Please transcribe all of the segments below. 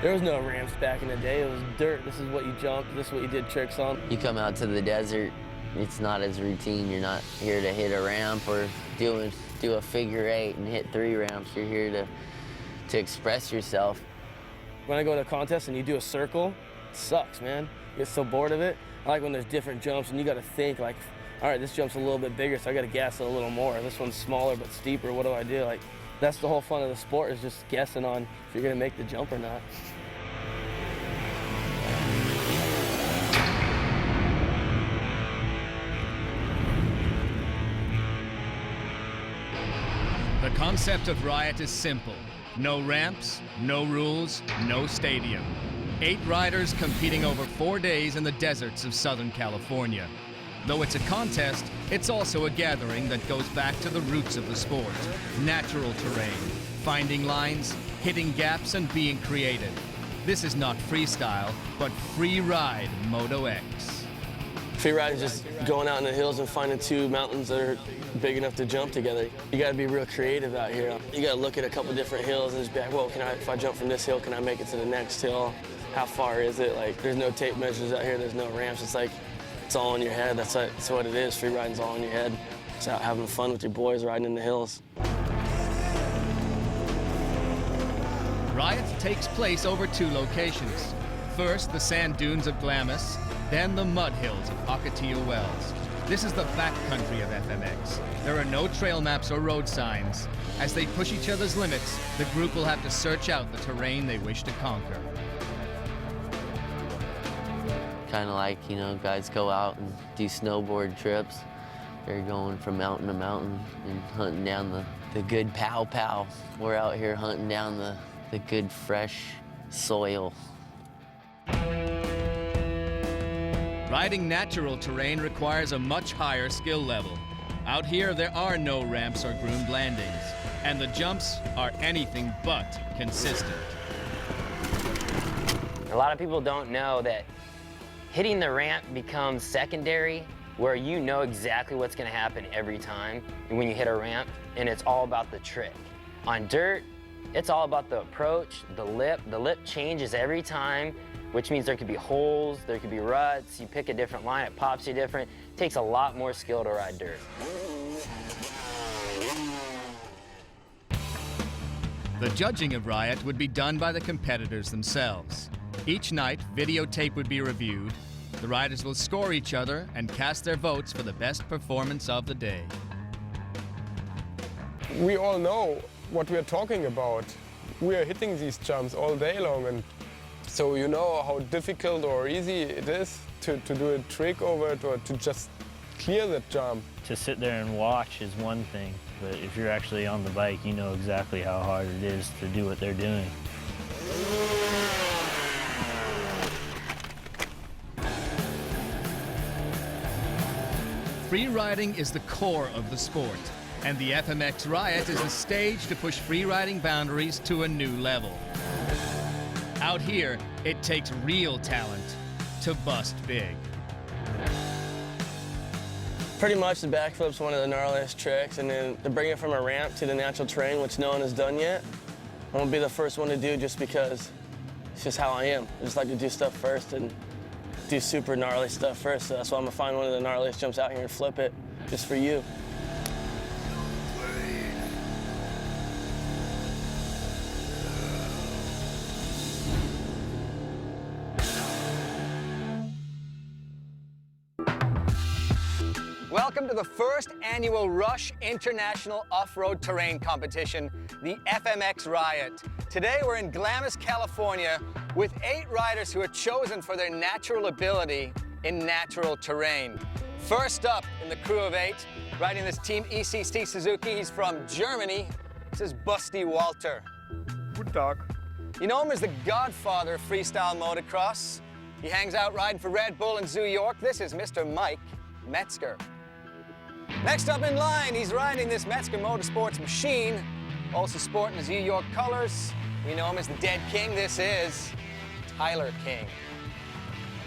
There was no ramps back in the day. It was dirt. This is what you jumped. This is what you did tricks on. You come out to the desert, it's not as routine. You're not here to hit a ramp or do a figure 8 and hit 3 ramps. You're here to express yourself. When I go to a contest and you do a circle, it sucks, man. You get so bored of it. I like when there's different jumps and you got to think like, all right, this jump's a little bit bigger, so I got to gas it a little more. This one's smaller but steeper. What do I do? Like, that's the whole fun of the sport, is just guessing on if you're gonna make the jump or not. The concept of Riot is simple. No ramps, no rules, no stadium. 8 riders competing over 4 days in the deserts of Southern California. Though it's a contest, it's also a gathering that goes back to the roots of the sport. Natural terrain, finding lines, hitting gaps, and being creative. This is not freestyle, but free ride Moto X. Free ride is just going out in the hills and finding 2 mountains that are big enough to jump together. You gotta be real creative out here. You gotta look at a couple different hills and just be like, well, if I jump from this hill, can I make it to the next hill? How far is it? Like, there's no tape measures out here, there's no ramps. It's like, it's all in your head. That's what it is. Free riding's all in your head. It's out having fun with your boys riding in the hills. Riot takes place over 2 locations. First, the sand dunes of Glamis, then the mud hills of Ocotillo Wells. This is the backcountry of FMX. There are no trail maps or road signs. As they push each other's limits, the group will have to search out the terrain they wish to conquer. Kind of like, you know, guys go out and do snowboard trips. They're going from mountain to mountain and hunting down the good pow-pow. We're out here hunting down the good fresh soil. Riding natural terrain requires a much higher skill level. Out here, there are no ramps or groomed landings, and the jumps are anything but consistent. A lot of people don't know that hitting the ramp becomes secondary, where you know exactly what's gonna happen every time when you hit a ramp, and it's all about the trick. On dirt, it's all about the approach, the lip. The lip changes every time, which means there could be holes, there could be ruts. You pick a different line, it pops you different. It takes a lot more skill to ride dirt. The judging of Riot would be done by the competitors themselves. Each night, videotape would be reviewed. The riders will score each other and cast their votes for the best performance of the day. We all know what we are talking about. We are hitting these jumps all day long, and so you know how difficult or easy it is to do a trick over it or to just clear that jump. To sit there and watch is one thing, but if you're actually on the bike, you know exactly how hard it is to do what they're doing. Free riding is the core of the sport, and the Fmx Riot is the stage to push free riding boundaries to a new level. Out here, it takes real talent to bust big. Pretty much the backflip's one of the gnarliest tricks, and then to bring it from a ramp to the natural terrain, which no one has done yet, I'm gonna be the first one to do just because it's just how I am. I just like to do stuff first and do super gnarly stuff first. So that's why I'm gonna find one of the gnarliest jumps out here and flip it just for you. Welcome to the first annual Rush International Off-Road Terrain Competition, the Fmx Riot. Today we're in Glamis, California, with 8 riders who are chosen for their natural ability in natural terrain. First up in the crew of 8, riding this Team ECC Suzuki, he's from Germany. This is Busty Walter. Good Tag. You know him as the godfather of freestyle motocross. He hangs out riding for Red Bull in Zoo York. This is Mr. Mike Metzger. Next up in line, he's riding this Metzger Motorsports machine, also sporting his New York colors. We know him as the Dead King. This is Tyler King.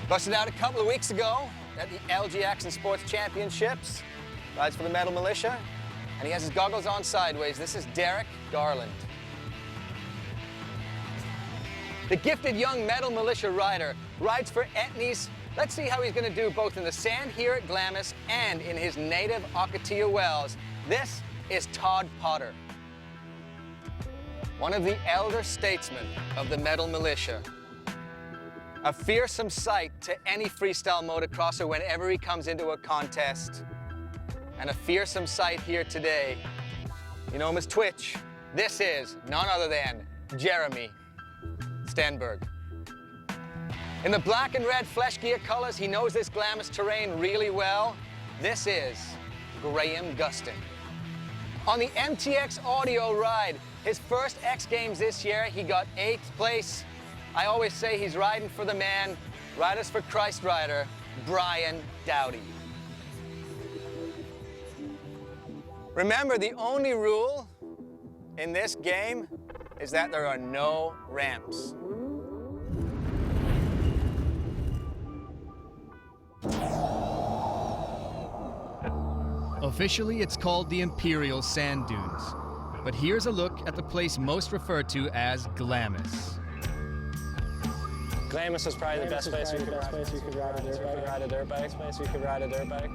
Busted out a couple of weeks ago at the LG Action Sports Championships. Rides for the Metal Militia, and he has his goggles on sideways. This is Derek Garland. The gifted young Metal Militia rider rides for Etnies. Let's see how he's going to do both in the sand here at Glamis and in his native Ocotillo Wells. This is Todd Potter, one of the elder statesmen of the Metal Militia. A fearsome sight to any freestyle motocrosser whenever he comes into a contest. And a fearsome sight here today. You know him as Twitch. This is none other than Jeremy Stenberg. In the black and red flesh gear colors, he knows this Glamis terrain really well. This is Graham Gustin. On the MTX Audio ride, his first X Games this year, he got 8th place. I always say he's riding for the man, Riders for Christ rider, Brian Dowdy. Remember, the only rule in this game is that there are no ramps. Officially, it's called the Imperial Sand Dunes. But here's a look at the place most referred to as Glamis. Glamis is probably the best place you could ride a dirt bike.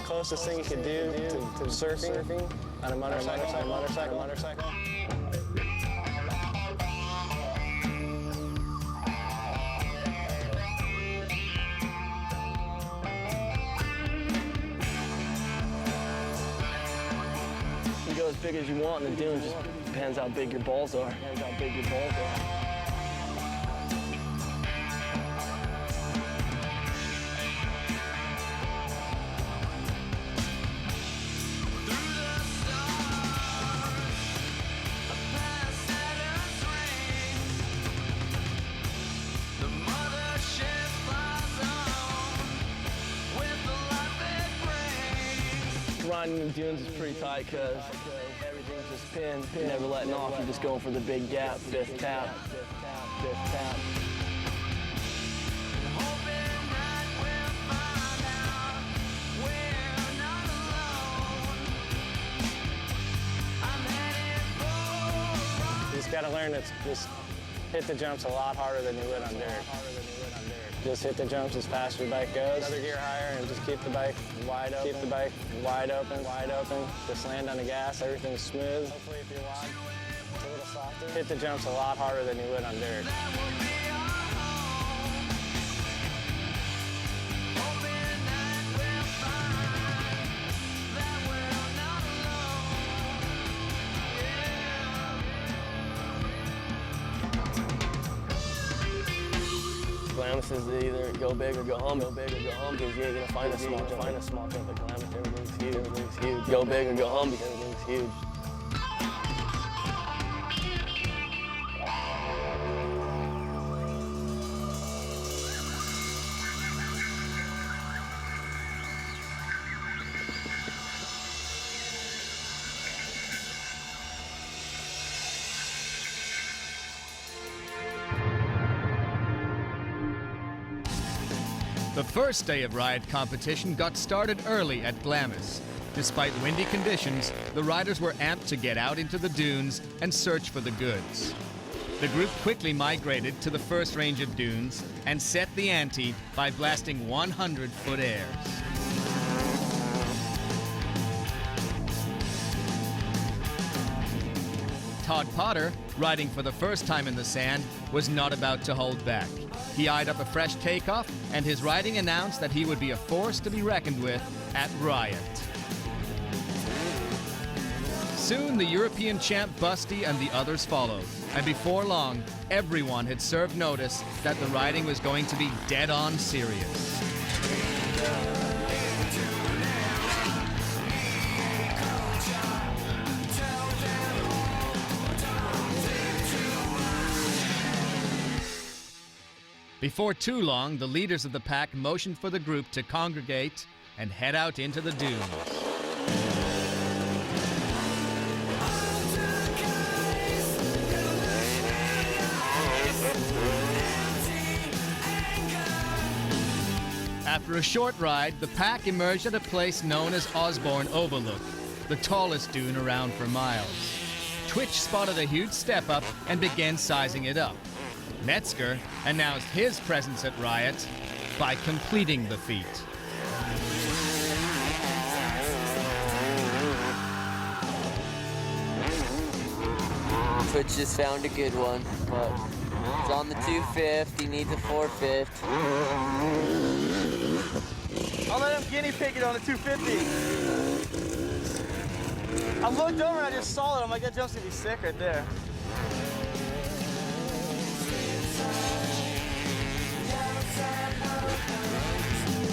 Closest thing you could do to surfing on a motorcycle. You go as big as you want in the dunes, just depends how big your balls are. Riding in the dunes is pretty tight because everything's just pinned, never letting off. You're just going for the big gap, fifth tap. You just got to learn to just hit the jumps a lot harder than you would on dirt. Just hit the jumps as fast as your bike goes. Another gear higher and just keep the bike wide open. Just land on the gas, everything's smooth. Hopefully if you're wide, it's a little softer. Hit the jumps a lot harder than you would on dirt. Glamis is either go big or go home, because you ain't gonna find a small jump at Glamis. Everything's huge. Go big or go home because everything's huge. The first day of Riot competition got started early at Glamis. Despite windy conditions, the riders were amped to get out into the dunes and search for the goods. The group quickly migrated to the first range of dunes and set the ante by blasting 100-foot airs. Todd Potter, riding for the first time in the sand, was not about to hold back. He eyed up a fresh takeoff, and his riding announced that he would be a force to be reckoned with at Riot. Soon, the European champ Busty and the others followed, and before long, everyone had served notice that the riding was going to be dead-on serious. Before too long, the leaders of the pack motioned for the group to congregate and head out into the dunes. After a short ride, the pack emerged at a place known as Osborne Overlook, the tallest dune around for miles. Twitch spotted a huge step up and began sizing it up. Metzger announced his presence at Riot by completing the feat. Twitch just found a good one, but it's on the 250, needs a 450. I'll let him guinea pig it on the 250. I looked over and I just saw it. I'm like, that jump's gonna be sick right there.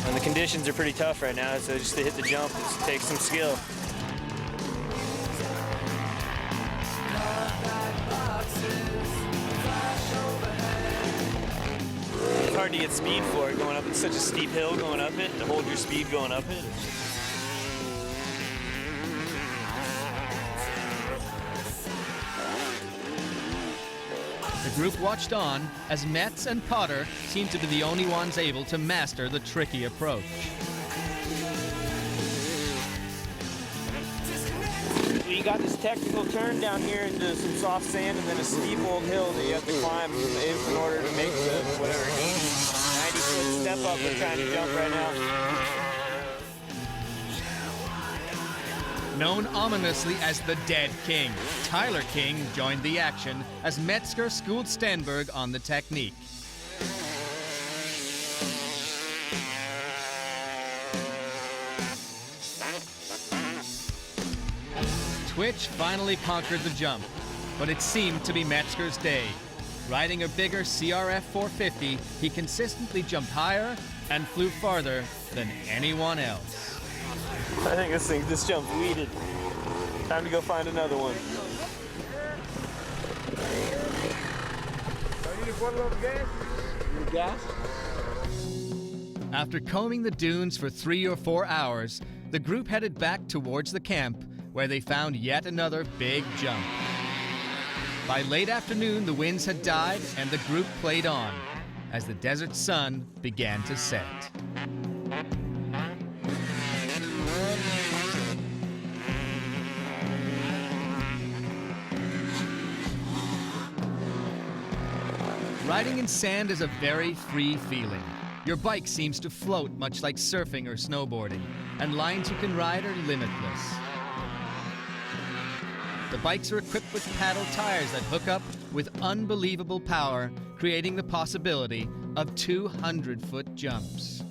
And the conditions are pretty tough right now, so just to hit the jump, it takes some skill. It's hard to get speed for it going up. It's such a steep hill going up it, to hold your speed going up it. The group watched on as Metz and Potter seemed to be the only ones able to master the tricky approach. You got this technical turn down here into some soft sand and then a steep old hill that you have to climb in order to make the whatever 90-foot step up we're trying to jump right now. Known ominously as the Dead King, Tyler King joined the action as Metzger schooled Stenberg on the technique. Twitch finally conquered the jump, but it seemed to be Metzger's day. Riding a bigger CRF 450, he consistently jumped higher and flew farther than anyone else. I think this jump's weeded. Time to go find another one. After combing the dunes for 3 or 4 hours, the group headed back towards the camp, where they found yet another big jump. By late afternoon, the winds had died and the group played on as the desert sun began to set. Riding in sand is a very free feeling. Your bike seems to float much like surfing or snowboarding, and lines you can ride are limitless. The bikes are equipped with paddle tires that hook up with unbelievable power, creating the possibility of 200-foot jumps.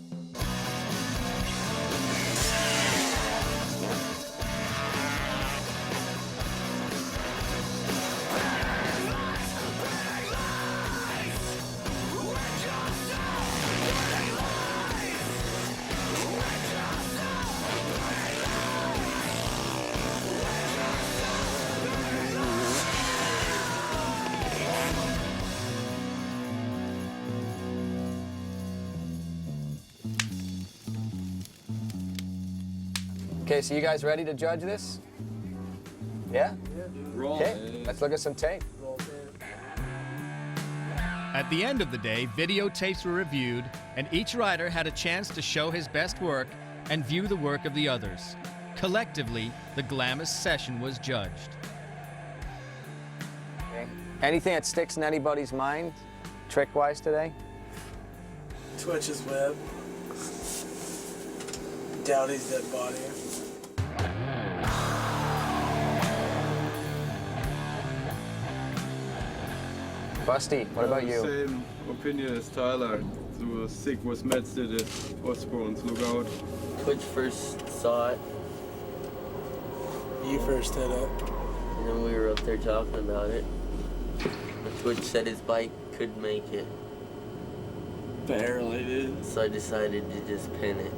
Okay, so you guys ready to judge this? Yeah? Okay, let's look at some tape. At the end of the day, videotapes were reviewed, and each rider had a chance to show his best work and view the work of the others. Collectively, the Glamis session was judged. Okay. Anything that sticks in anybody's mind, trick-wise today? Twitch's web. Dowdy's dead body. Busty, what about you? Same opinion as Tyler. So sick was Metz did it. Osborne's look out. Twitch first saw it, You first hit it. and then we were up there talking about it. But Twitch said his bike could make it, Barely, dude. so I decided to just pin it.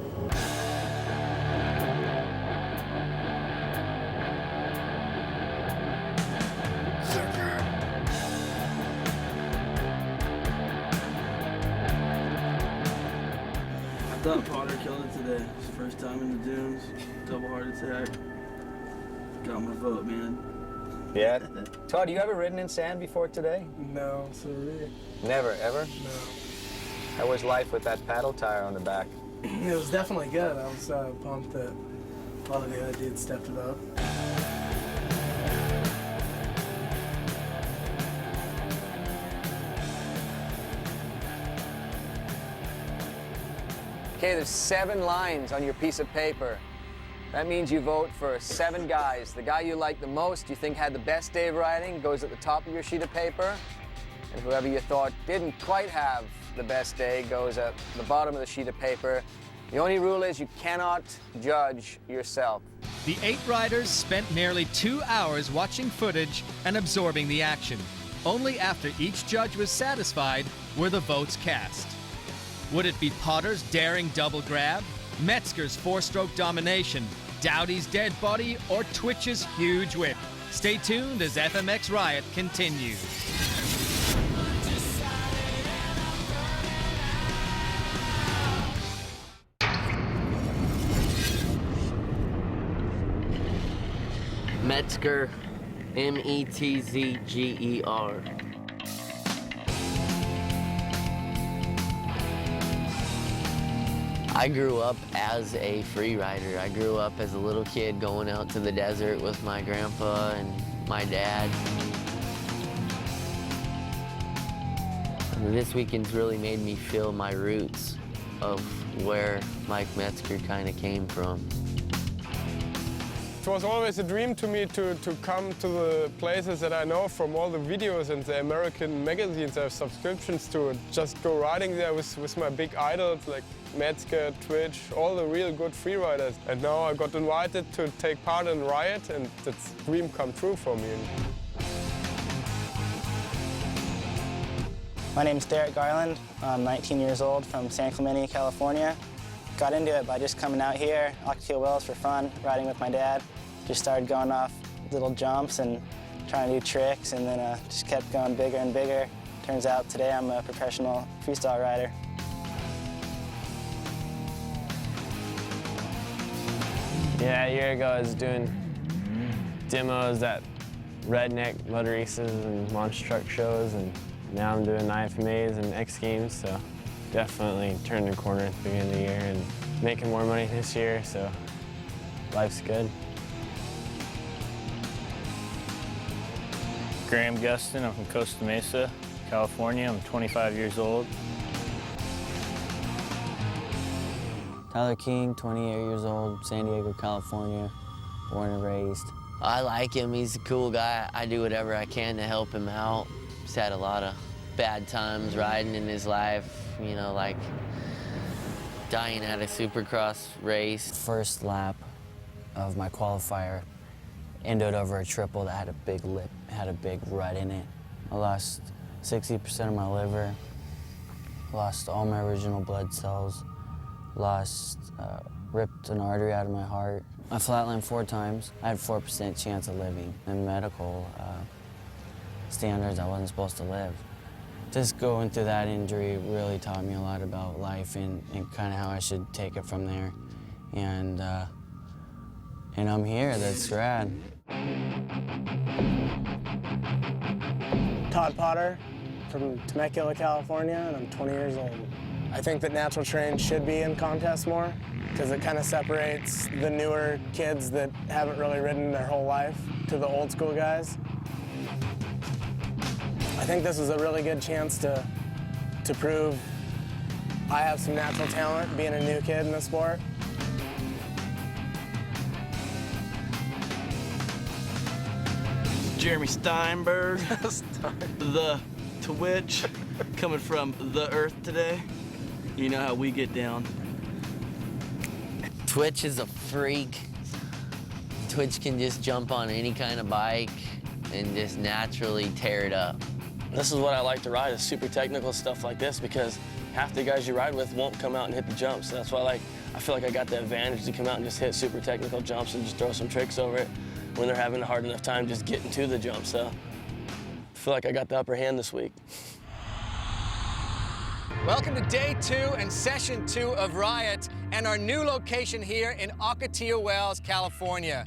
I thought Potter killed it today. His first time in the dunes. Double heart attack. Got my vote, man. Yeah. Todd, you ever ridden in sand before today? No, sorry. Never, ever? No. How was life with that paddle tire on the back? It was definitely good. I was pumped that a lot of the other dudes stepped it up. Okay, there's 7 lines on your piece of paper. That means you vote for 7 guys. The guy you like the most, you think had the best day of riding, goes at the top of your sheet of paper. And whoever you thought didn't quite have the best day goes at the bottom of the sheet of paper. The only rule is you cannot judge yourself. The 8 riders spent nearly 2 hours watching footage and absorbing the action. Only after each judge was satisfied were the votes cast. Would it be Potter's daring double grab, Metzger's 4-stroke domination, Dowdy's dead body, or Twitch's huge whip? Stay tuned as Fmx Riot continues. Metzger, M-E-T-Z-G-E-R. I grew up as a free rider. I grew up as a little kid going out to the desert with my grandpa and my dad. And this weekend's really made me feel my roots of where Mike Metzger kind of came from. It was always a dream to me to come to the places that I know from all the videos and the American magazines I have subscriptions to, and just go riding there with my big idols like Metzger, Twitch, all the real good freeriders. And now I got invited to take part in Riot, and that's a dream come true for me. My name's Derek Garland. I'm 19 years old from San Clemente, California. Got into it by just coming out here, Ocotillo Wells for fun, riding with my dad. Just started going off little jumps and trying to do tricks, and then just kept going bigger and bigger. Turns out today I'm a professional freestyle rider. Yeah, a year ago I was doing demos at redneck motor races and monster truck shows, and now I'm doing IFMAs and X Games, so definitely turned the corner at the beginning of the year and making more money this year, so life's good. Graham Gustin, I'm from Costa Mesa, California. I'm 25 years old. Tyler King, 28 years old, San Diego, California, born and raised. I like him. He's a cool guy. I do whatever I can to help him out. He's had a lot of bad times riding in his life, you know, like dying at a Supercross race. First lap of my qualifier ended over a triple that had a big lip, had a big rut in it. I lost 60% of my liver, lost all my original blood cells, ripped an artery out of my heart. I flatlined 4 times. I had 4% chance of living. In medical standards, I wasn't supposed to live. Just going through that injury really taught me a lot about life and kind of how I should take it from there. And I'm here, that's rad. Todd Potter from Temecula, California, and I'm 20 years old. I think that natural terrain should be in contests more because it kind of separates the newer kids that haven't really ridden their whole life to the old school guys. I think this is a really good chance to prove I have some natural talent being a new kid in the sport. Jeremy Steinberg, the Twitch, coming from the Earth today. You know how we get down. Twitch is a freak. Twitch can just jump on any kind of bike and just naturally tear it up. This is what I like to ride, is super technical stuff like this, because half the guys you ride with won't come out and hit the jumps. So that's why I feel like I got the advantage to come out and just hit super technical jumps and just throw some tricks over it when they're having a hard enough time just getting to the jump. So I feel like I got the upper hand this week. Welcome to day 2 and session 2 of Riot and our new location here in Ocotillo Wells, California.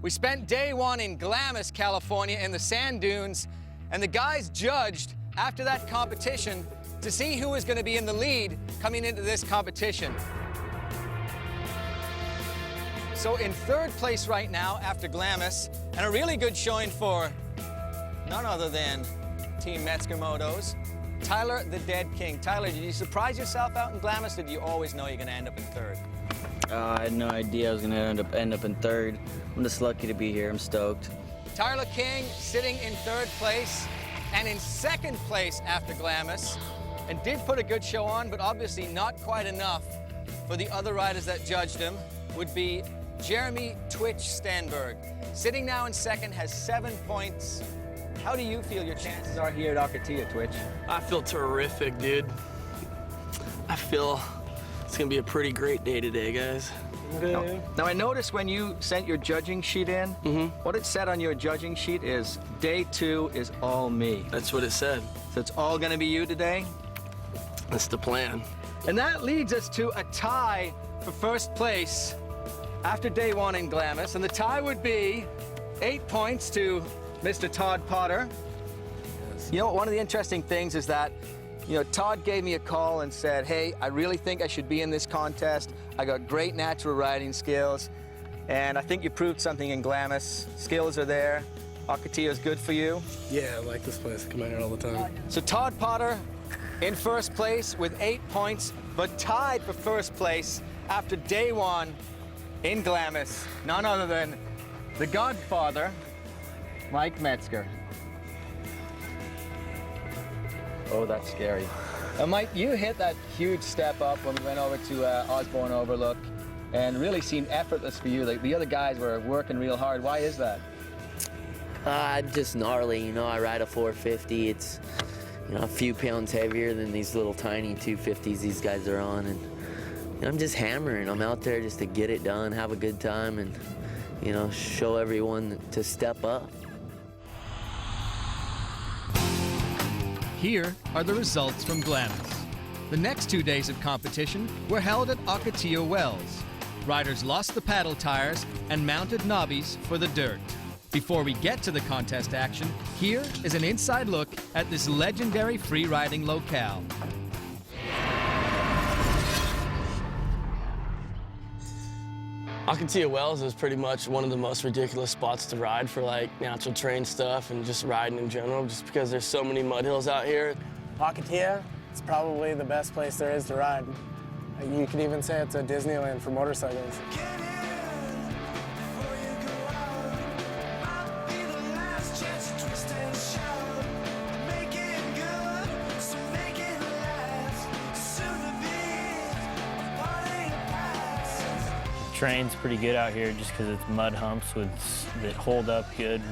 We spent day 1 in Glamis, California in the sand dunes, and the guys judged after that competition to see who was going to be in the lead coming into this competition. So in 3rd place right now after Glamis, and a really good showing for none other than Team Metzger Motos, Tyler the Dead King. Tyler, did you surprise yourself out in Glamis, or did you always know you're going to end up in third? I had no idea I was going to end up in third. I'm just lucky to be here. I'm stoked. Tyler King sitting in third place and in second place after Glamis, and did put a good show on, but obviously not quite enough for the other riders that judged him, would be Jeremy Twitch Stenberg. Sitting now in second, has 7 points. How do you feel your chances are here at Ocotillo, Twitch? I feel terrific, dude. I feel it's gonna be a pretty great day today, guys. Now I noticed when you sent your judging sheet in, what it said on your judging sheet is, day 2 is all me. That's what it said. So it's all gonna be you today? That's the plan. And that leads us to a tie for first place after day 1 in Glamis. And the tie would be 8 points to Mr. Todd Potter. You know, one of the interesting things is that, you know, Todd gave me a call and said, hey, I really think I should be in this contest. I got great natural riding skills, and I think you proved something in Glamis. Skills are there. Ocotillo's good for you. Yeah, I like this place. I come out here all the time. So Todd Potter in first place with 8 points, but tied for first place after day 1 in Glamis. None other than the Godfather, Mike Metzger. Oh, that's scary. Mike, you hit that huge step up when we went over to Osborne Overlook, and really seemed effortless for you. Like, the other guys were working real hard. Why is that? Just gnarly, you know. I ride a 450. It's, you know, a few pounds heavier than these little tiny 250s these guys are on, and you know, I'm just hammering. I'm out there just to get it done, have a good time, and you know, show everyone to step up. Here are the results from Glamis. The next 2 days of competition were held at Ocotillo Wells. Riders lost the paddle tires and mounted knobbies for the dirt. Before we get to the contest action, here is an inside look at this legendary free-riding locale. Ocotillo Wells is pretty much one of the most ridiculous spots to ride for like natural terrain stuff and just riding in general, just because there's so many mud hills out here. Ocotillo, it's probably the best place there is to ride. You could even say it's a Disneyland for motorcycles. Terrain's pretty good out here just because it's mud humps that hold up good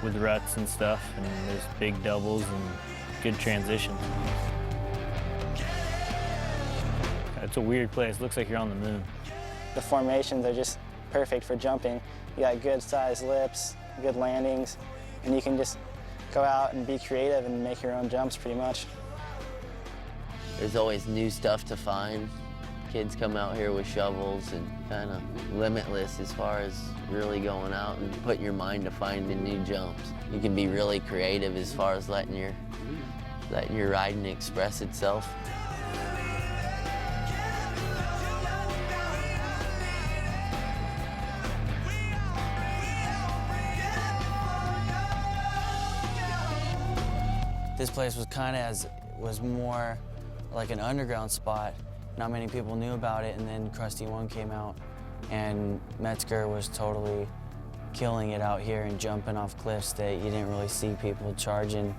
with ruts and stuff, and there's big doubles and good transitions. It's a weird place. Looks like you're on the moon. The formations are just perfect for jumping. You got good sized lips, good landings, and you can just go out and be creative and make your own jumps pretty much. There's always new stuff to find. Kids come out here with shovels, and kind of limitless as far as really going out and putting your mind to finding new jumps. You can be really creative as far as letting your riding express itself. This place was more like an underground spot. Not many people knew about it, and then Krusty 1 came out, and Metzger was totally killing it out here and jumping off cliffs that you didn't really see people charging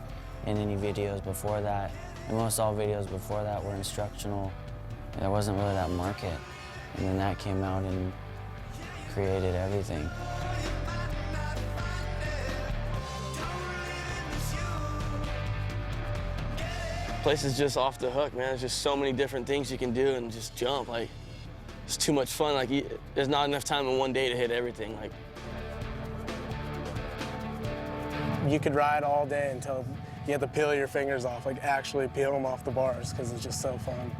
in any videos before that. And most all videos before that were instructional. There wasn't really that market. And then that came out and created everything. Place is just off the hook, man. There's just so many different things you can do and just jump. Like, it's too much fun. Like, there's not enough time in one day to hit everything. Like, You could ride all day until you have to peel your fingers off, like actually peel them off the bars, because it's just so fun.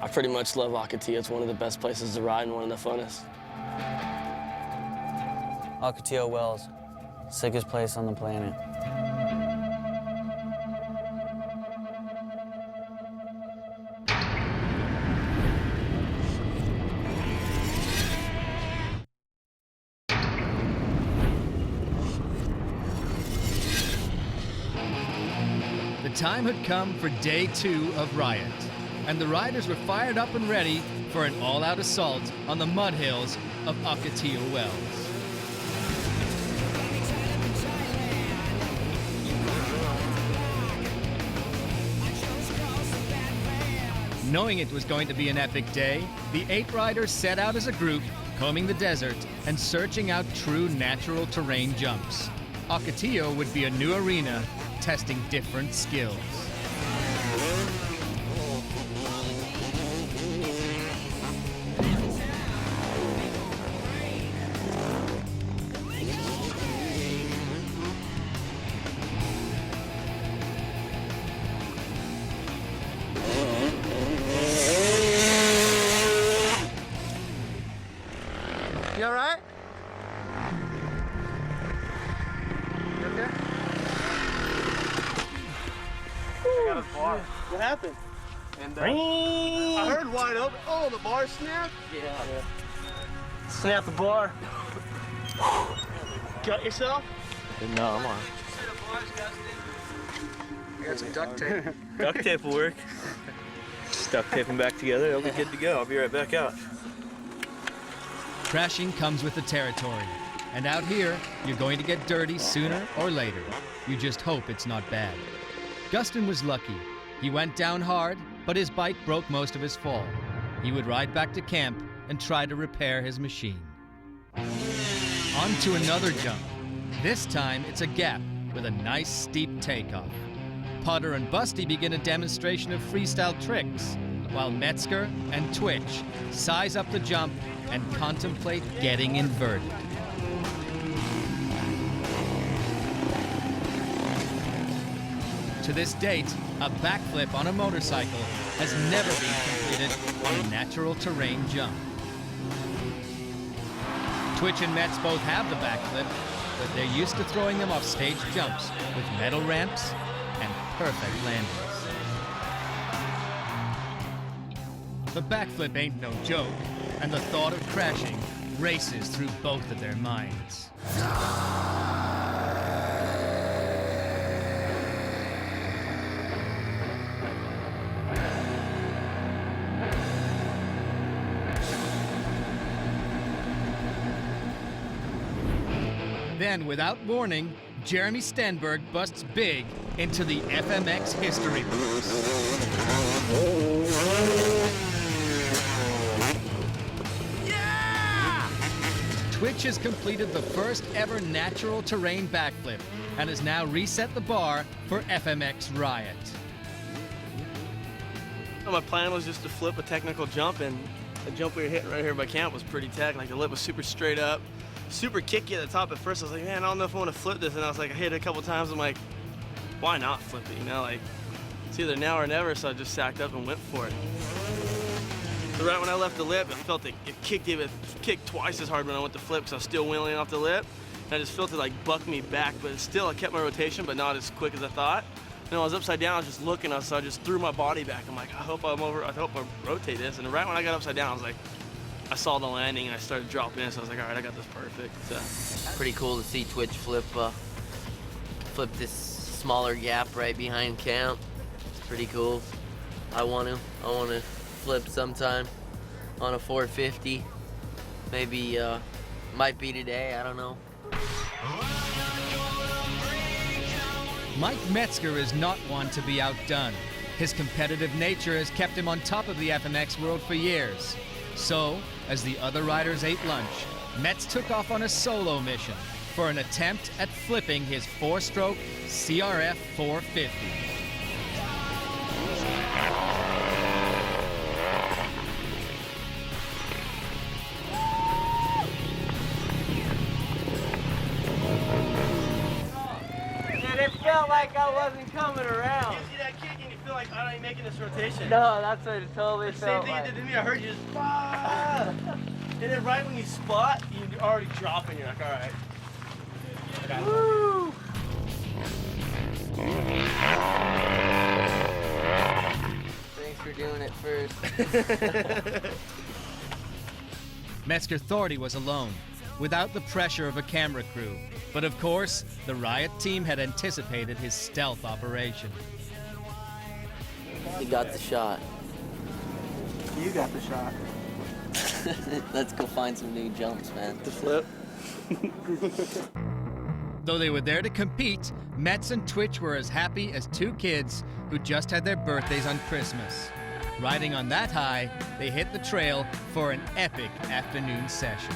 I pretty much love Ocotillo. It's one of the best places to ride and one of the funnest. Ocotillo Wells, sickest place on the planet. time had come for day 2 of Riot, and the riders were fired up and ready for an all-out assault on the mud hills of Ocotillo Wells. Knowing it was going to be an epic day, the 8 riders set out as a group, combing the desert and searching out true natural terrain jumps. Ocotillo would be a new arena, testing different skills. You all right? You okay? I got a bar. What happened? And I heard wide open. Oh, the bar snapped? Yeah. Snapped the bar. Cut yourself? No, I'm on. I got some duct tape. Duct tape will work. Just duct tape them back together. They'll be good to go. I'll be right back out. Crashing comes with the territory, and out here, you're going to get dirty sooner or later. You just hope it's not bad. Gustin was lucky. He went down hard, but his bike broke most of his fall. He would ride back to camp and try to repair his machine. On to another jump. This time, it's a gap with a nice steep takeoff. Potter and Busty begin a demonstration of freestyle tricks, while Metzger and Twitch size up the jump and contemplate getting inverted. To this date, a backflip on a motorcycle has never been completed on a natural terrain jump. Twitch and Metz both have the backflip, but they're used to throwing them off stage jumps with metal ramps and perfect landings. The backflip ain't no joke, and the thought of crashing races through both of their minds. Then, without warning, Jeremy Stenberg busts big into the Fmx history books. Twitch has completed the first ever natural terrain backflip and has now reset the bar for Fmx Riot. My plan was just to flip a technical jump, and the jump we were hitting right here by camp was pretty tech. Like, the lip was super straight up, super kicky at the top at first. I was like, man, I don't know if I want to flip this. And I was like, I hit it a couple times. I'm like, why not flip it? You know, like, it's either now or never. So I just sacked up and went for it. So right when I left the lip, I felt it kicked twice as hard when I went to flip because I was still wheeling off the lip. And I just felt it like buck me back, but still I kept my rotation, but not as quick as I thought. And when I was upside down, I was just looking, so I just threw my body back. I'm like, I hope I rotate this. And right when I got upside down, I was like, I saw the landing and I started dropping in, so I was like, all right, I got this perfect. So. Pretty cool to see Twitch flip this smaller gap right behind camp. It's pretty cool. I want to flip sometime on a 450. Maybe might be today, I don't know. Mike Metzger is not one to be outdone. His competitive nature has kept him on top of the Fmx world for years. So, as the other riders ate lunch, Metz took off on a solo mission for an attempt at flipping his 4-stroke CRF 450. It felt like I wasn't coming around. You see that kick and you feel like I ain't making this rotation. No, that's what it totally felt Same thing like. you did to me. I heard you just and then right when you spot, you already drop and you're like, all right. I got it. Woo! Thanks for doing it first. Metzger thought he was alone, without the pressure of a camera crew. But of course, the Riot team had anticipated his stealth operation. He got the shot. You got the shot. Let's go find some new jumps, man. The flip. Though they were there to compete, Metz and Twitch were as happy as two kids who just had their birthdays on Christmas. Riding on that high, they hit the trail for an epic afternoon session.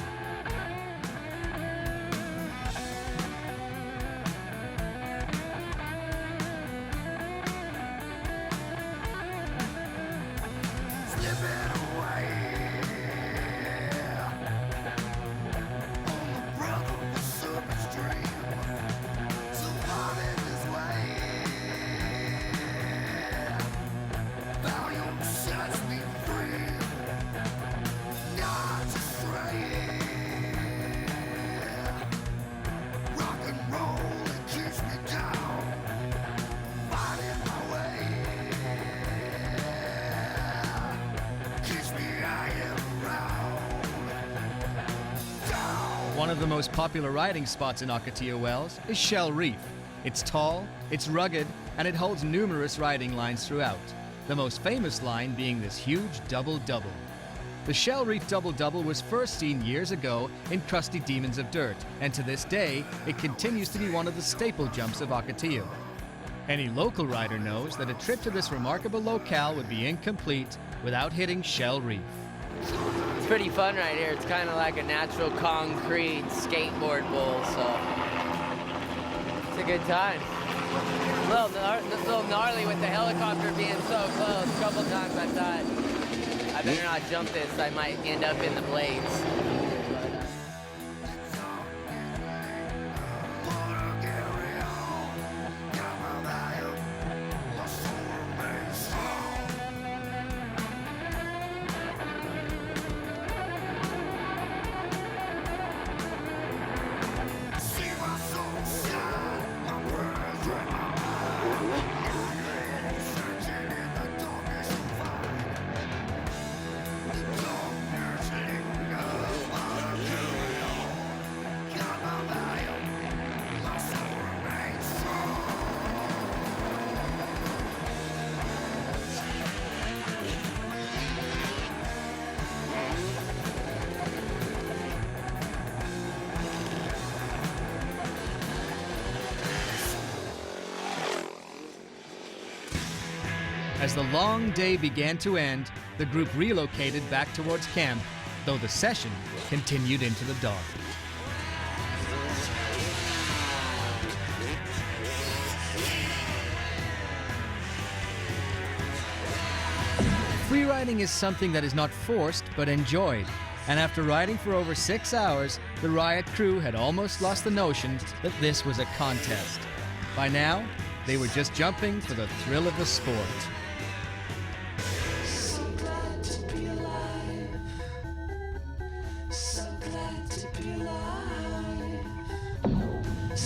One of the most popular riding spots in Ocotillo Wells is Shell Reef. It's tall, it's rugged, and it holds numerous riding lines throughout, the most famous line being this huge double-double. The Shell Reef double-double was first seen years ago in Crusty Demons of Dirt, and to this day, it continues to be one of the staple jumps of Ocotillo. Any local rider knows that a trip to this remarkable locale would be incomplete without hitting Shell Reef. It's pretty fun right here. It's kind of like a natural concrete skateboard bowl, so it's a good time. A little gnarly with the helicopter being so close. A couple times I thought, I better not jump this, I might end up in the blades. As the long day began to end, the group relocated back towards camp, though the session continued into the dark. Freeriding is something that is not forced but enjoyed, and after riding for over 6 hours, the Riot crew had almost lost the notion that this was a contest. By now, they were just jumping for the thrill of the sport.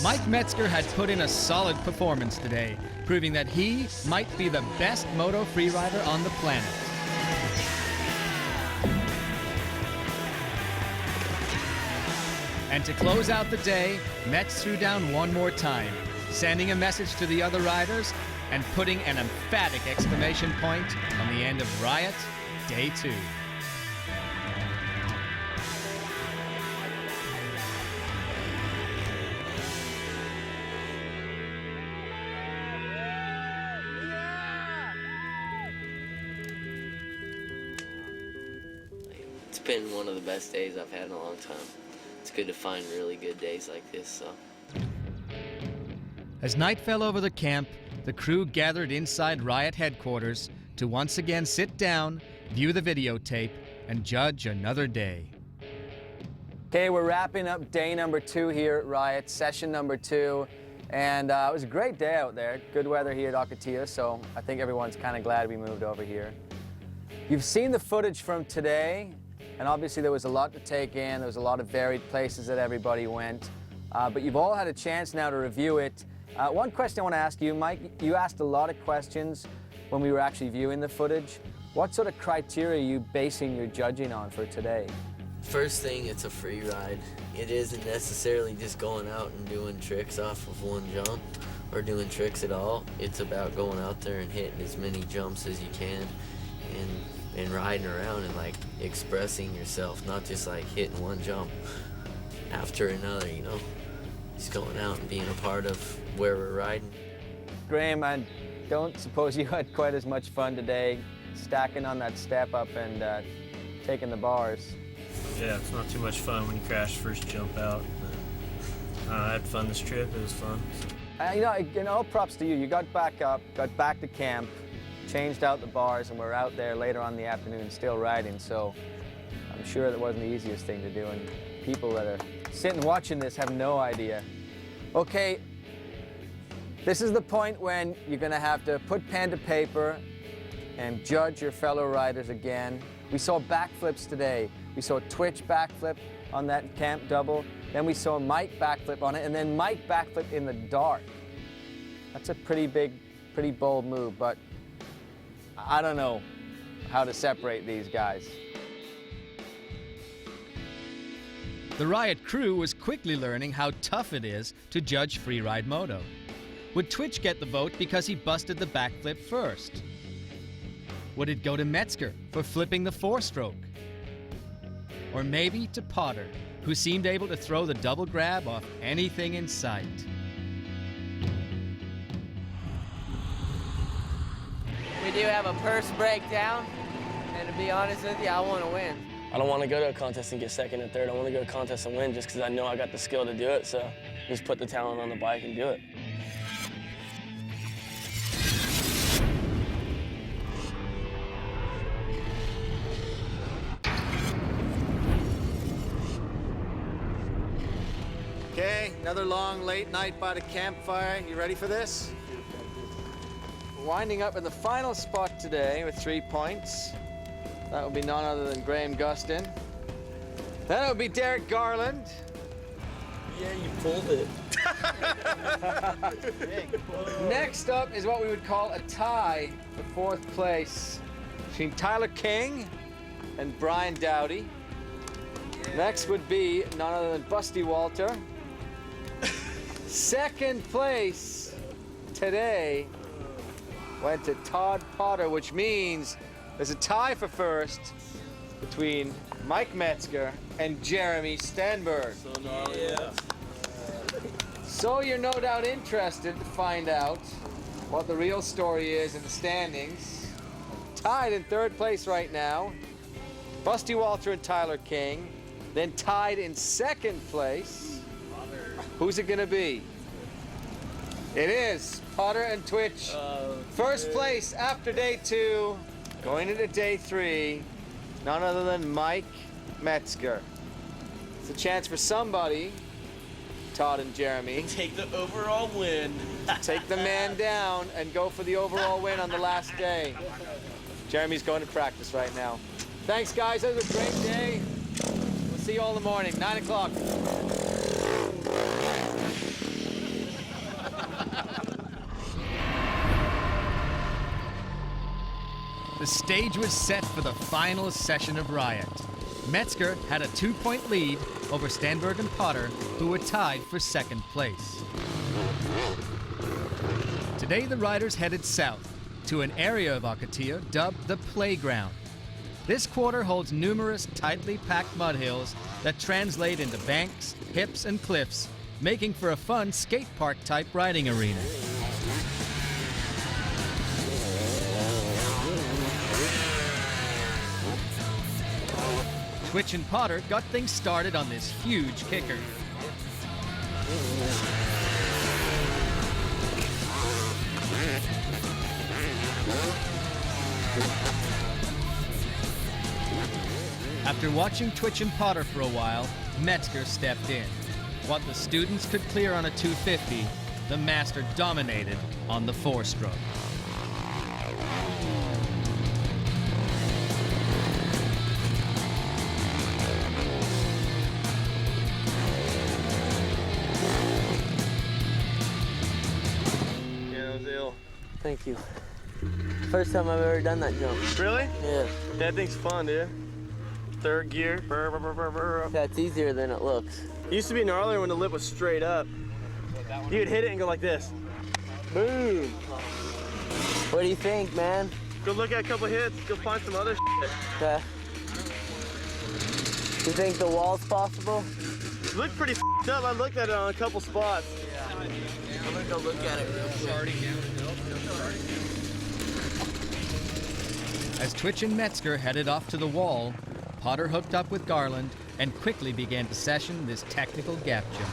Mike Metzger had put in a solid performance today, proving that he might be the best moto freerider on the planet. And to close out the day, Metz threw down one more time, sending a message to the other riders and putting an emphatic exclamation point on the end of Riot Day 2. It's been one of the best days I've had in a long time. It's good to find really good days like this, so. As night fell over the camp, the crew gathered inside Riot headquarters to once again sit down, view the videotape, and judge another day. Okay, we're wrapping up day number 2 here at Riot, session number 2. And it was a great day out there. Good weather here at Ocotillo, so I think everyone's kind of glad we moved over here. You've seen the footage from today, and obviously there was a lot to take in. There was a lot of varied places that everybody went. But you've all had a chance now to review it. One question I want to ask you, Mike, you asked a lot of questions when we were actually viewing the footage. What sort of criteria are you basing your judging on for today? First thing, it's a free ride. It isn't necessarily just going out and doing tricks off of one jump. or doing tricks at all. It's about going out there and hitting as many jumps as you can and riding around and like expressing yourself, not just like hitting one jump after another, you know. Just going out and being a part of where we're riding. Graham, I don't suppose you had quite as much fun today stacking on that step up and taking the bars. Yeah, it's not too much fun when you crash first jump out. But, I had fun this trip. It was fun. You know, props to you. You got back up, got back to camp, changed out the bars, and we're out there later on in the afternoon still riding. So I'm sure that wasn't the easiest thing to do. And people that are sitting watching this have no idea. Okay, this is the point when you're going to have to put pen to paper and judge your fellow riders again. We saw backflips today. We saw Twitch backflip on that camp double. Then we saw Mike backflip on it, and then Mike backflip in the dark. That's a pretty big, pretty bold move, but I don't know how to separate these guys. The Riot crew was quickly learning how tough it is to judge freeride moto. Would Twitch get the vote because he busted the backflip first? Would it go to Metzger for flipping the four-stroke? Or maybe to Potter, who seemed able to throw the double grab off anything in sight. We do have a purse breakdown, and to be honest with you, I want to win. I don't want to go to a contest and get second and third. I want to go to a contest and win just because I know I got the skill to do it, so just put the talent on the bike and do it. Okay, another long late night by the campfire. You ready for this? Winding up in the final spot today with 3 points. That would be none other than Graham Gustin. Then it would be Derek Garland. Yeah, you pulled it. Next up is what we would call a tie for fourth place between Tyler King and Brian Dowdy. Next would be none other than Busty Walter. Second place today went to Todd Potter, which means there's a tie for first between Mike Metzger and Jeremy Stenberg. So gnarly. Yeah. So you're no doubt interested to find out what the real story is in the standings. Tied in third place right now, Busty Walter and Tyler King. Then tied in second place. Who's it gonna be? It is Potter and Twitch. First place after day 2, going into day 3, none other than Mike Metzger. It's a chance for somebody, Todd and Jeremy. Take the overall win. Take the man down and go for the overall win on the last day. Jeremy's going to practice right now. Thanks, guys. That was a great day. We'll see you all in the morning, 9 o'clock. The stage was set for the final session of Riot. Metzger had a 2-point lead over Stenberg and Potter, who were tied for second place. Today, the riders headed south to an area of Ocotillo dubbed the Playground. This quarter holds numerous tightly packed mud hills that translate into banks, hips, and cliffs, making for a fun skate park type riding arena. Twitch and Potter got things started on this huge kicker. After watching Twitch and Potter for a while, Metzger stepped in. What the students could clear on a 250, the master dominated on the 4-stroke. Thank you. First time I've ever done that jump. Really? Yeah. That thing's fun, dude. Third gear. Brr, brr, brr, brr, brr. That's easier than it looks. It used to be gnarlier when the lip was straight up. You could hit it and go like this. Boom. What do you think, man? Go look at a couple hits. Go find some other shit. Okay. You think the wall's possible? It looked pretty up. I looked at it on a couple spots. I'm gonna go look at it real quick. As Twitch and Metzger headed off to the wall, Potter hooked up with Garland and quickly began to session this technical gap jump.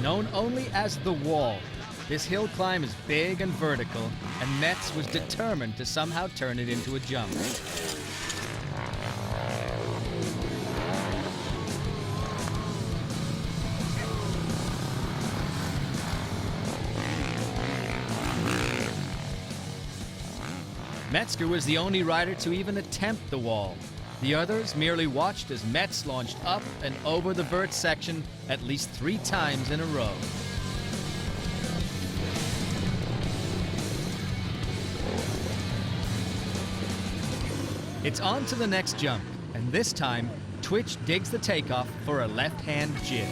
Known only as the Wall, this hill climb is big and vertical, and Metz was determined to somehow turn it into a jump. Metzger was the only rider to even attempt the wall. The others merely watched as Metz launched up and over the vert section at least 3 times in a row. It's on to the next jump, and this time, Twitch digs the takeoff for a left-hand jib.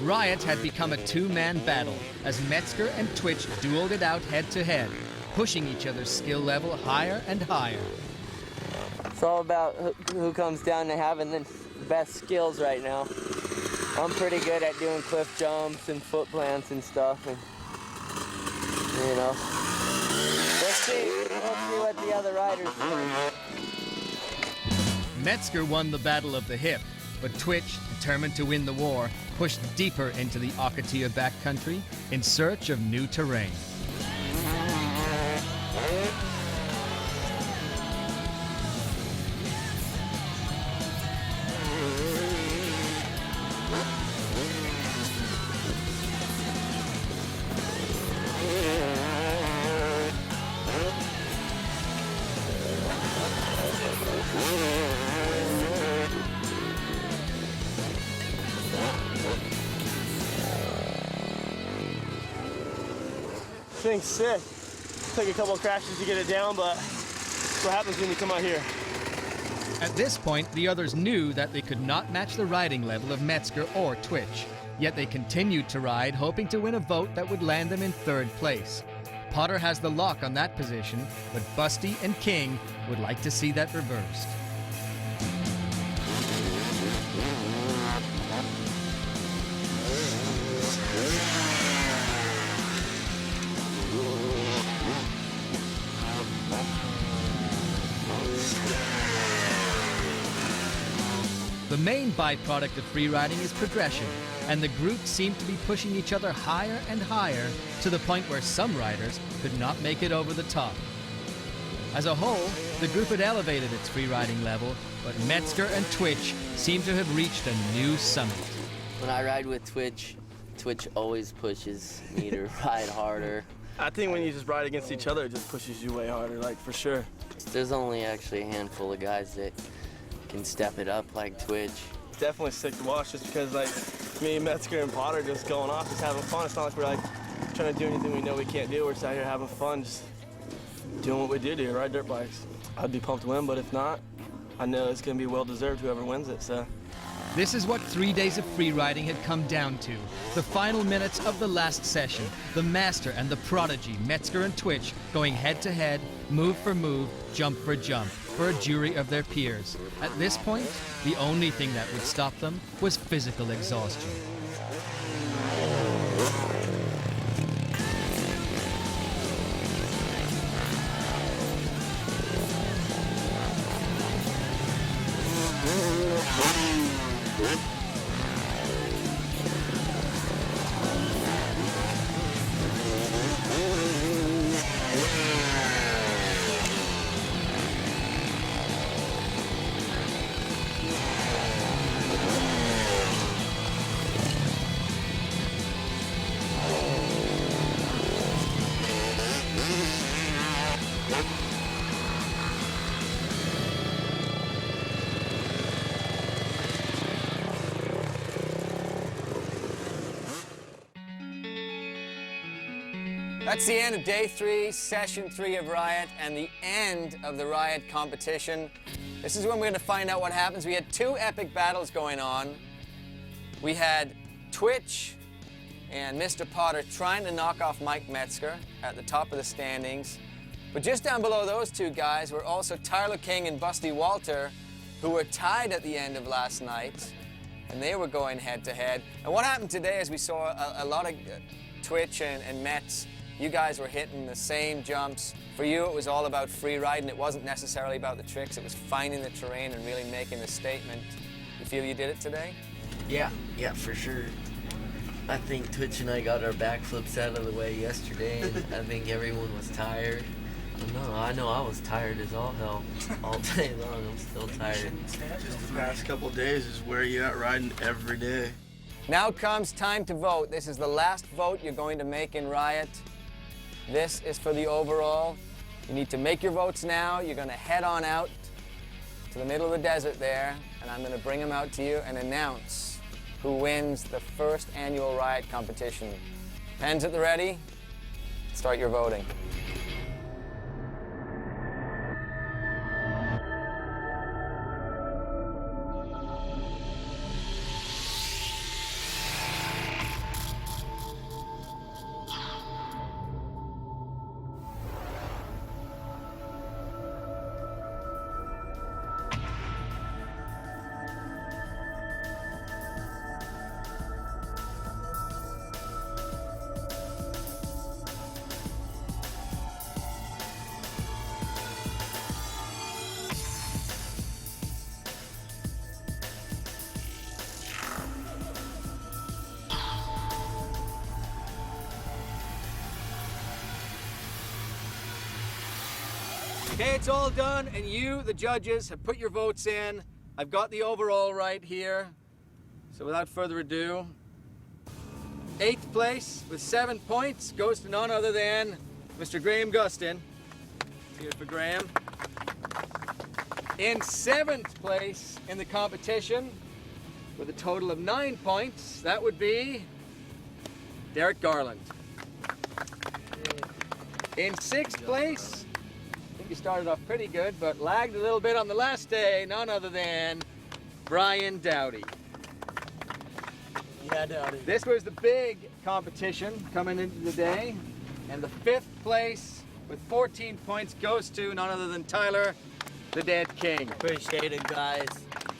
Riot had become a 2-man battle as Metzger and Twitch dueled it out head-to-head, pushing each other's skill level higher and higher. It's all about who comes down to having the best skills right now. I'm pretty good at doing cliff jumps and foot plants and stuff, and you know, we'll see what the other riders do. Metzger won the battle of the hip, but Twitch, determined to win the war, pushed deeper into the Ocotillo backcountry in search of new terrain. Thing's sick. Took a couple of crashes to get it down, but that's what happens when you come out here. At this point, the others knew that they could not match the riding level of Metzger or Twitch, yet they continued to ride, hoping to win a vote that would land them in 3rd place. Potter has the lock on that position, but Busty and King would like to see that reversed. The main byproduct of freeriding is progression, and the group seemed to be pushing each other higher and higher to the point where some riders could not make it over the top. As a whole, the group had elevated its freeriding level, but Metzger and Twitch seemed to have reached a new summit. When I ride with Twitch, Twitch always pushes me to ride harder. I think when you just ride against each other, it just pushes you way harder, like, for sure. There's only actually a handful of guys that can step it up like Twitch. It's definitely sick to watch just because, like, me, Metzger, and Potter just going off, just having fun. It's not like we're, like, trying to do anything we know we can't do. We're just out here having fun, just doing what we do here, ride dirt bikes. I'd be pumped to win, but if not, I know it's going to be well-deserved whoever wins it, so. This is what 3 days of freeriding had come down to. The final minutes of the last session. The master and the prodigy, Metzger and Twitch, going head-to-head, move for move, jump for jump, for a jury of their peers. At this point, the only thing that would stop them was physical exhaustion. That's the end of day 3, session 3 of Riot, and the end of the Riot competition. This is when we're going to find out what happens. We had 2 epic battles going on. We had Twitch and Mr. Potter trying to knock off Mike Metzger at the top of the standings. But just down below those 2 guys were also Tyler King and Busty Walter, who were tied at the end of last night, and they were going head-to-head. And what happened today is we saw a lot of Twitch and Metz. You guys were hitting the same jumps. For you, it was all about free riding. It wasn't necessarily about the tricks. It was finding the terrain and really making a statement. You feel you did it today? Yeah, for sure. I think Twitch and I got our backflips out of the way yesterday, and I think everyone was tired. No, I know I was tired as all hell all day long. I'm still tired. Just the past couple of days is where you at riding every day. Now comes time to vote. This is the last vote you're going to make in Riot. This is for the overall. You need to make your votes now. You're going to head on out to the middle of the desert there, and I'm going to bring them out to you and announce who wins the first annual Riot competition. Pens at the ready. Start your voting. Okay, it's all done, and you, the judges, have put your votes in. I've got the overall right here. So without further ado, 8th place with 7 points goes to none other than Mr. Graham Gustin. Here's for Graham. In 7th place in the competition with a total of 9 points, that would be Derek Garland. In 6th place, he started off pretty good, but lagged a little bit on the last day. None other than Brian Dowdy. Yeah, Dowdy. This was the big competition coming into the day. And the 5th place with 14 points goes to none other than Tyler, the Dead King. Appreciate it, guys.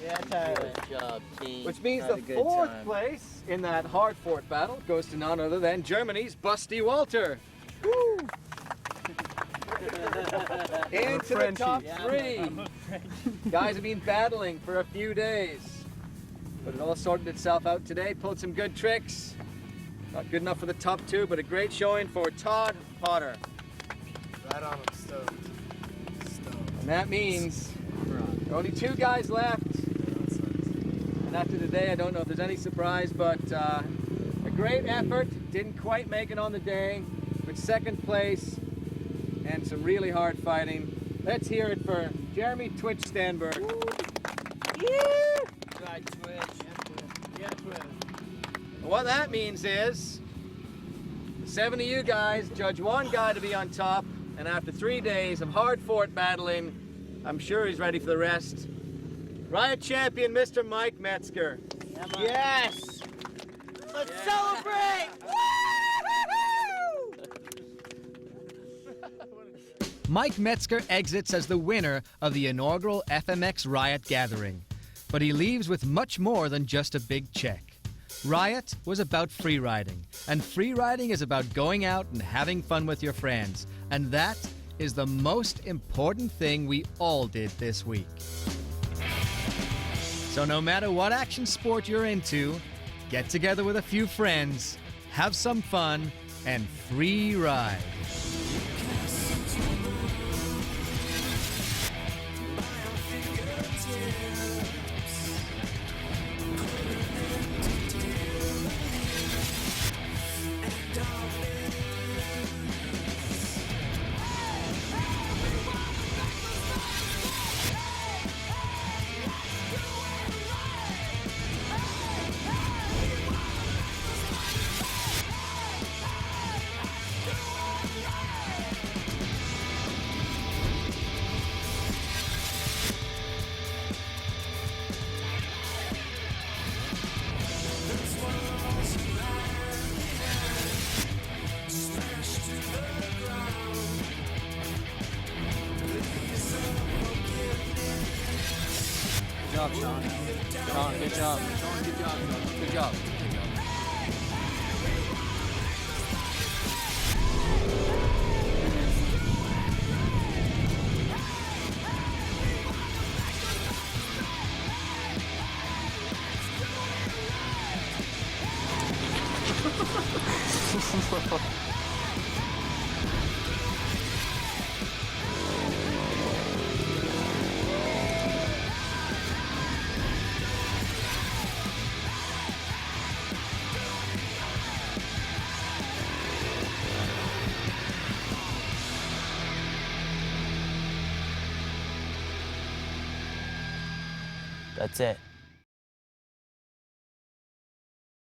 Yeah, Tyler. Good job, team. Which means Had the a good 4th time. place in that hard fort battle goes to none other than Germany's Busty Walter. Woo! Into the top 3. Guys have been battling for a few days, but it all sorted itself out today. Pulled some good tricks. Not good enough for the top 2, but a great showing for Todd Potter. Right on, I'm stoked. And that means there are only 2 guys left. And after today, I don't know if there's any surprise, but a great effort. Didn't quite make it on the day, but 2nd place. And some really hard fighting. Let's hear it for Jeremy Twitch Stanberg. Try Twitch. Yeah, Twitch. What that means is 7 of you guys judge 1 guy to be on top, and after 3 days of hard fort battling, I'm sure he's ready for the rest. Riot champion, Mr. Mike Metzger. Yes! Let's celebrate! Mike Metzger exits as the winner of the inaugural Fmx Riot gathering. But he leaves with much more than just a big check. Riot was about freeriding, and freeriding is about going out and having fun with your friends. And that is the most important thing we all did this week. So no matter what action sport you're into, get together with a few friends, have some fun, and free ride. Good job, Sean. Sean, good job. Sean, good job. Good job. That's it.